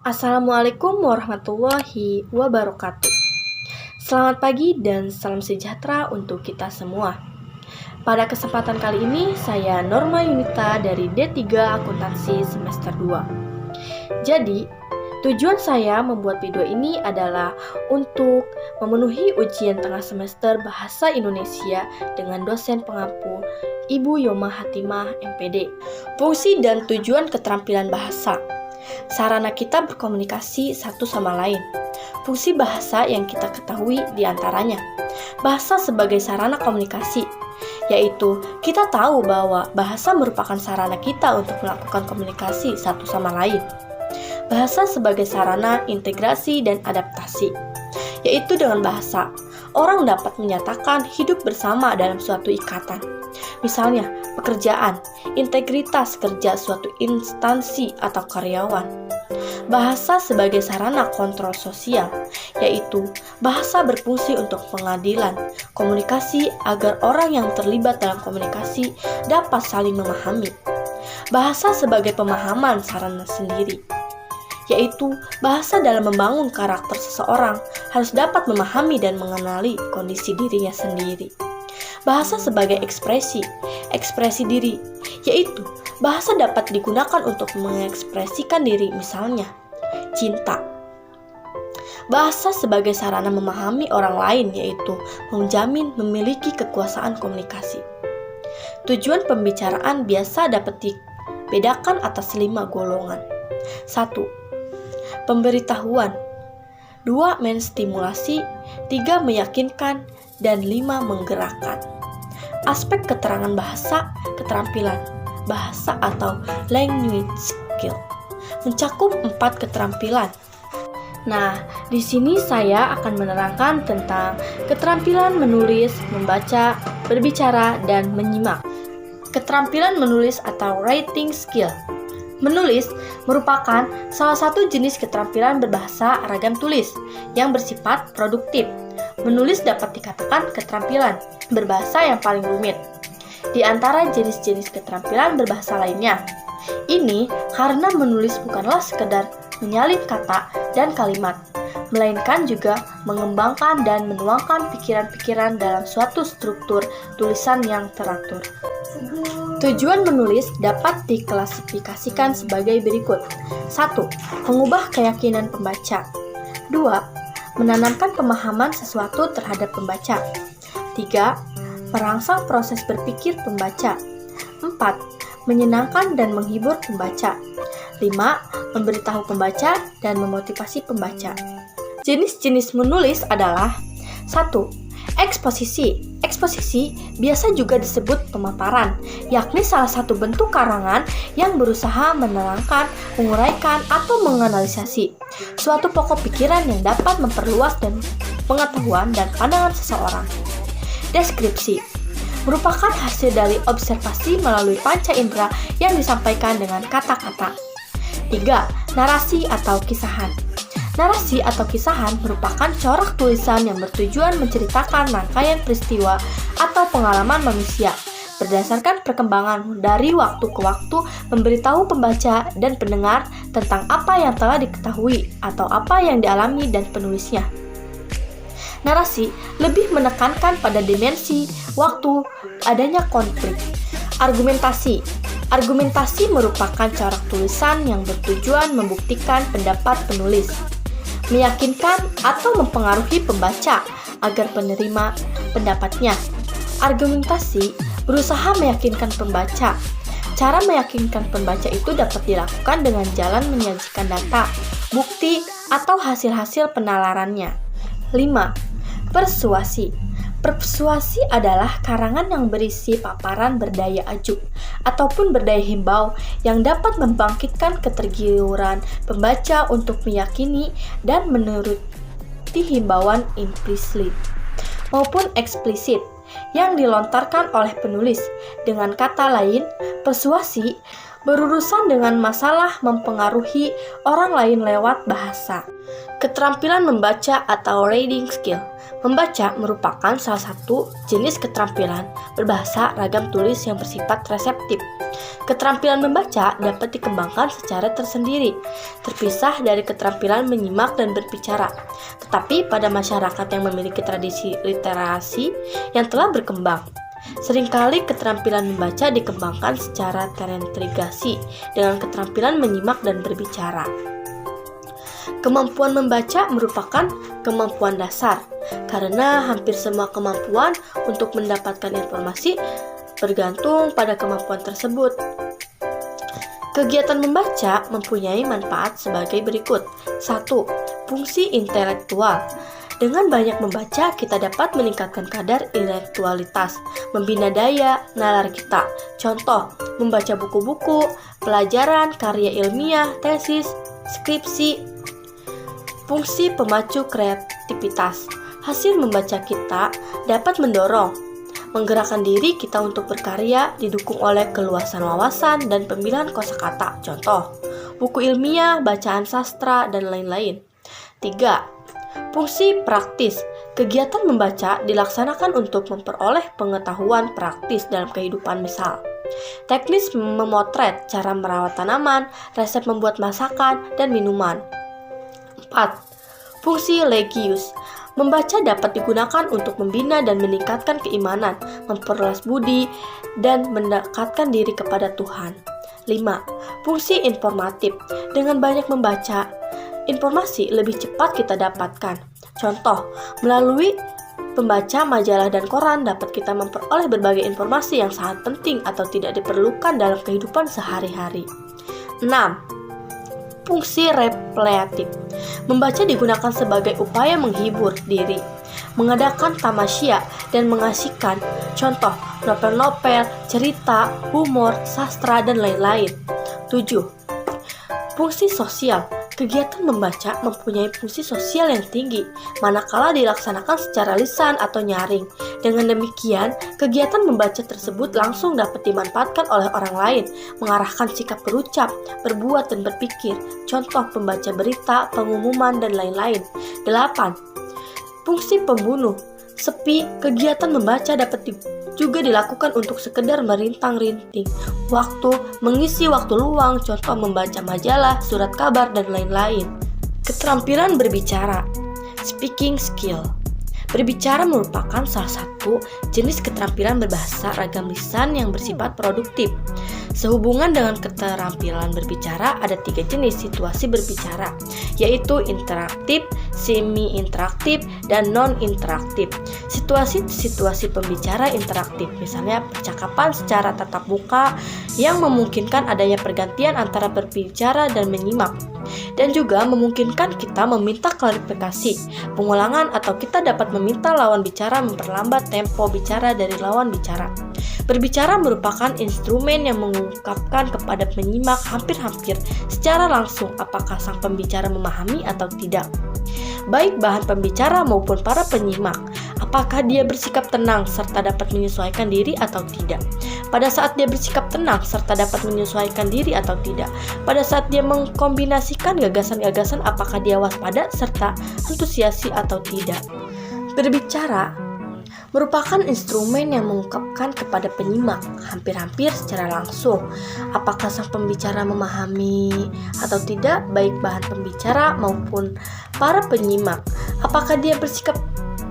Assalamualaikum warahmatullahi wabarakatuh. Selamat pagi dan salam sejahtera untuk kita semua. Pada kesempatan kali ini, saya Norma Yunita dari D3 Akuntansi semester 2. Jadi, tujuan saya membuat video ini adalah untuk memenuhi ujian tengah semester Bahasa Indonesia dengan dosen pengampu Ibu Yoma Hatimah, MPD. Fungsi dan tujuan keterampilan bahasa. Sarana kita berkomunikasi satu sama lain. Fungsi bahasa yang kita ketahui diantaranya bahasa sebagai sarana komunikasi, yaitu kita tahu bahwa bahasa merupakan sarana kita untuk melakukan komunikasi satu sama lain. Bahasa sebagai sarana integrasi dan adaptasi, yaitu dengan bahasa orang dapat menyatakan hidup bersama dalam suatu ikatan. Misalnya, pekerjaan, integritas kerja suatu instansi atau karyawan. Bahasa sebagai sarana kontrol sosial, yaitu bahasa berfungsi untuk pengadilan, komunikasi agar orang yang terlibat dalam komunikasi dapat saling memahami. Bahasa sebagai pemahaman sarana sendiri, yaitu bahasa dalam membangun karakter seseorang harus dapat memahami dan mengenali kondisi dirinya sendiri. Bahasa sebagai ekspresi diri, yaitu bahasa dapat digunakan untuk mengekspresikan diri, misalnya cinta. Bahasa sebagai sarana memahami orang lain, yaitu menjamin memiliki kekuasaan komunikasi. Tujuan pembicaraan biasa dapat dibedakan atas 5 golongan. 1. Pemberitahuan. 2. Menstimulasi. 3. Meyakinkan. Dan 5. Menggerakkan. Aspek keterangan bahasa, keterampilan bahasa atau language skill mencakup 4 keterampilan. Nah, di sini saya akan menerangkan tentang keterampilan menulis, membaca, berbicara, dan menyimak. Keterampilan menulis atau writing skill. Menulis merupakan salah satu jenis keterampilan berbahasa ragam tulis yang bersifat produktif. Menulis dapat dikatakan keterampilan berbahasa yang paling rumit di antara jenis-jenis keterampilan berbahasa lainnya. Ini karena menulis bukanlah sekedar menyalin kata dan kalimat, melainkan juga mengembangkan dan menuangkan pikiran-pikiran dalam suatu struktur tulisan yang teratur. Tujuan menulis dapat diklasifikasikan sebagai berikut. 1. Mengubah keyakinan pembaca. 2. Menanamkan pemahaman sesuatu terhadap pembaca. 3. Merangsang proses berpikir pembaca. 4. Menyenangkan dan menghibur pembaca. 5. Memberitahu pembaca dan memotivasi pembaca. Jenis-jenis menulis adalah 1. Eksposisi. Eksposisi biasa juga disebut pemaparan, yakni salah satu bentuk karangan yang berusaha menerangkan, menguraikan, atau menganalisasi suatu pokok pikiran yang dapat memperluas dan pengetahuan dan pandangan seseorang. Deskripsi merupakan hasil dari observasi melalui panca indera yang disampaikan dengan kata-kata. 3. Narasi atau kisahan. Narasi atau kisahan merupakan corak tulisan yang bertujuan menceritakan rangkaian peristiwa atau pengalaman manusia berdasarkan perkembangan dari waktu ke waktu, memberitahu pembaca dan pendengar tentang apa yang telah diketahui atau apa yang dialami dan penulisnya. Narasi lebih menekankan pada dimensi waktu adanya konflik. Argumentasi. Argumentasi merupakan corak tulisan yang bertujuan membuktikan pendapat penulis, meyakinkan atau mempengaruhi pembaca agar penerima pendapatnya. Argumentasi berusaha meyakinkan pembaca. Cara meyakinkan pembaca itu dapat dilakukan dengan jalan menyajikan data, bukti, atau hasil-hasil penalarannya. 5. Persuasi. Persuasi adalah karangan yang berisi paparan berdaya ajuk ataupun berdaya himbau yang dapat membangkitkan ketergiuran pembaca untuk meyakini dan menuruti himbauan implisit maupun eksplisit yang dilontarkan oleh penulis. Dengan kata lain, persuasi berurusan dengan masalah mempengaruhi orang lain lewat bahasa. Keterampilan membaca atau reading skill. Membaca merupakan salah satu jenis keterampilan berbahasa ragam tulis yang bersifat reseptif. Keterampilan membaca dapat dikembangkan secara tersendiri, terpisah dari keterampilan menyimak dan berbicara. Tetapi pada masyarakat yang memiliki tradisi literasi yang telah berkembang, seringkali keterampilan membaca dikembangkan secara terintegrasi dengan keterampilan menyimak dan berbicara. Kemampuan membaca merupakan kemampuan dasar, karena hampir semua kemampuan untuk mendapatkan informasi bergantung pada kemampuan tersebut. Kegiatan membaca mempunyai manfaat sebagai berikut. 1. Fungsi intelektual. Dengan banyak membaca, kita dapat meningkatkan kadar intelektualitas, membina daya nalar kita. Contoh, membaca buku-buku, pelajaran, karya ilmiah, tesis, skripsi. Fungsi pemacu kreativitas. Hasil membaca kita dapat mendorong, menggerakkan diri kita untuk berkarya, didukung oleh keluasan wawasan dan pemilihan kosakata. Contoh, buku ilmiah, bacaan sastra, dan lain-lain. 3. Fungsi praktis. Kegiatan membaca dilaksanakan untuk memperoleh pengetahuan praktis dalam kehidupan, misal teknis memotret, cara merawat tanaman, resep membuat masakan dan minuman. 4. Fungsi religius. Membaca dapat digunakan untuk membina dan meningkatkan keimanan, memperluas budi, dan mendekatkan diri kepada Tuhan. 5. Fungsi informatif. Dengan banyak membaca, informasi lebih cepat kita dapatkan. Contoh, melalui pembaca majalah dan koran dapat kita memperoleh berbagai informasi yang sangat penting atau tidak diperlukan dalam kehidupan sehari-hari. 6. Fungsi rekreatif. Membaca digunakan sebagai upaya menghibur diri, mengadakan tamasya, dan mengasihkan. Contoh, novel-novel, cerita, humor, sastra, dan lain-lain. 7. Fungsi sosial. Kegiatan membaca mempunyai fungsi sosial yang tinggi, manakala dilaksanakan secara lisan atau nyaring. Dengan demikian, kegiatan membaca tersebut langsung dapat dimanfaatkan oleh orang lain, mengarahkan sikap berucap, berbuat, dan berpikir. Contoh, pembaca berita, pengumuman, dan lain-lain. 8. Fungsi pembunuh. Sepi, kegiatan membaca dapat juga dilakukan untuk sekedar merintang-rinting waktu, mengisi waktu luang, contoh membaca majalah, surat kabar, dan lain-lain. Keterampilan berbicara, speaking skill. Berbicara merupakan salah satu jenis keterampilan berbahasa ragam lisan yang bersifat produktif. Sehubungan dengan keterampilan berbicara, ada 3 jenis situasi berbicara, yaitu interaktif, semi-interaktif, dan non-interaktif. Situasi pembicara interaktif, misalnya percakapan secara tatap muka yang memungkinkan adanya pergantian antara berbicara dan menyimak, dan juga memungkinkan kita meminta klarifikasi, pengulangan, atau kita dapat meminta lawan bicara memperlambat tempo bicara dari lawan bicara. Berbicara merupakan instrumen yang mengungkapkan kepada penyimak hampir-hampir secara langsung apakah sang pembicara memahami atau tidak. Baik bahan pembicara maupun para penyimak, apakah dia bersikap tenang serta dapat menyesuaikan diri atau tidak. Pada saat dia bersikap tenang serta dapat menyesuaikan diri atau tidak. Pada saat dia mengkombinasikan gagasan-gagasan, apakah dia waspada serta antusiasi atau tidak. Berbicara merupakan instrumen yang mengungkapkan kepada penyimak hampir-hampir secara langsung apakah sang pembicara memahami atau tidak, baik bahan pembicara maupun para penyimak. Apakah dia bersikap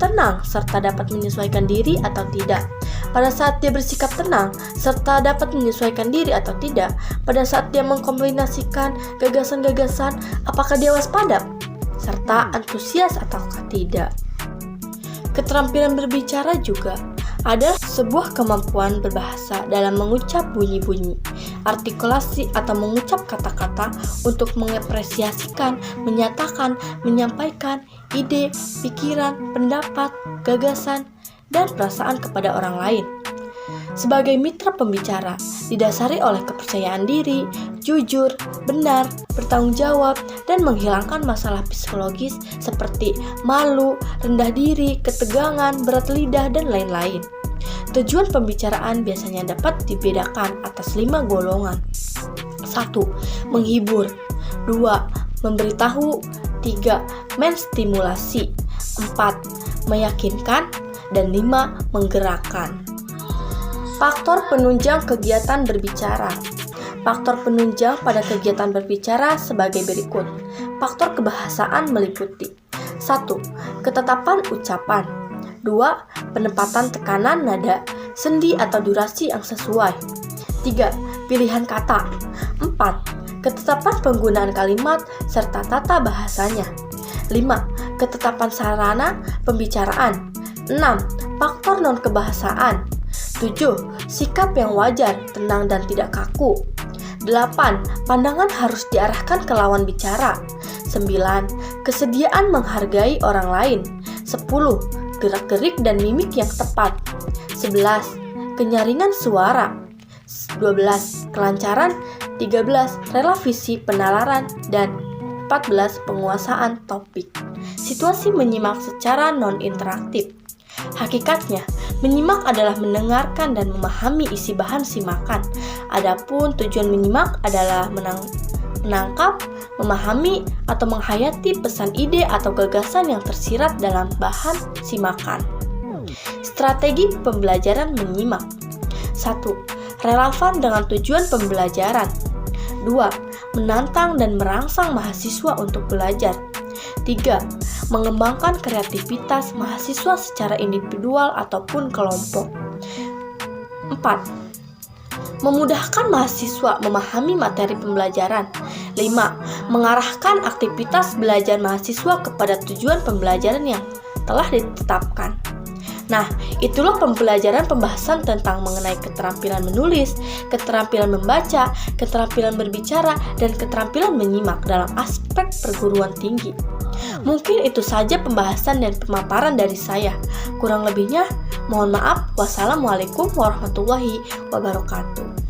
tenang serta dapat menyesuaikan diri atau tidak. Pada saat dia bersikap tenang serta dapat menyesuaikan diri atau tidak. Pada saat dia mengkombinasikan gagasan-gagasan, apakah dia waspada serta antusias ataukah tidak. Keterampilan berbicara juga ada sebuah kemampuan berbahasa dalam mengucap bunyi-bunyi, artikulasi atau mengucap kata-kata untuk mengapresiasikan, menyatakan, menyampaikan ide, pikiran, pendapat, gagasan, dan perasaan kepada orang lain. Sebagai mitra pembicara, didasari oleh kepercayaan diri, jujur, benar, bertanggung jawab, dan menghilangkan masalah psikologis seperti malu, rendah diri, ketegangan, berat lidah, dan lain-lain. Tujuan pembicaraan biasanya dapat dibedakan atas 5 golongan. 1. Menghibur. 2. Memberitahu. 3. Menstimulasi. 4. Meyakinkan. Dan 5. Menggerakkan. Faktor penunjang kegiatan berbicara. Faktor penunjang pada kegiatan berbicara sebagai berikut. Faktor kebahasaan meliputi 1. Ketetapan ucapan. 2. Penempatan tekanan nada, sendi atau durasi yang sesuai. 3. Pilihan kata. 4. Ketetapan penggunaan kalimat serta tata bahasanya. 5. Ketetapan sarana pembicaraan. 6. Faktor non-kebahasaan. 7. Sikap yang wajar, tenang dan tidak kaku. 8. Pandangan harus diarahkan ke lawan bicara. 9. Kesediaan menghargai orang lain. 10. Gerak-gerik dan mimik yang tepat. 11. Kenyaringan suara. 12. Kelancaran. 13. Relevisi penalaran. Dan 14. Penguasaan topik. Situasi menyimak secara non-interaktif. Hakikatnya, menyimak adalah mendengarkan dan memahami isi bahan simakan. Adapun tujuan menyimak adalah menangkap, memahami, atau menghayati pesan ide atau gagasan yang tersirat dalam bahan simakan. Strategi pembelajaran menyimak. 1. Relevan dengan tujuan pembelajaran. 2. Menantang dan merangsang mahasiswa untuk belajar. 3. Mengembangkan kreativitas mahasiswa secara individual ataupun kelompok. 4. Memudahkan mahasiswa memahami materi pembelajaran. 5. Mengarahkan aktivitas belajar mahasiswa kepada tujuan pembelajaran yang telah ditetapkan. Nah, itulah pembelajaran pembahasan tentang mengenai keterampilan menulis, keterampilan membaca, keterampilan berbicara, dan keterampilan menyimak dalam aspek perguruan tinggi. Mungkin itu saja pembahasan dan pemaparan dari saya. Kurang lebihnya, mohon maaf. Wassalamualaikum warahmatullahi wabarakatuh.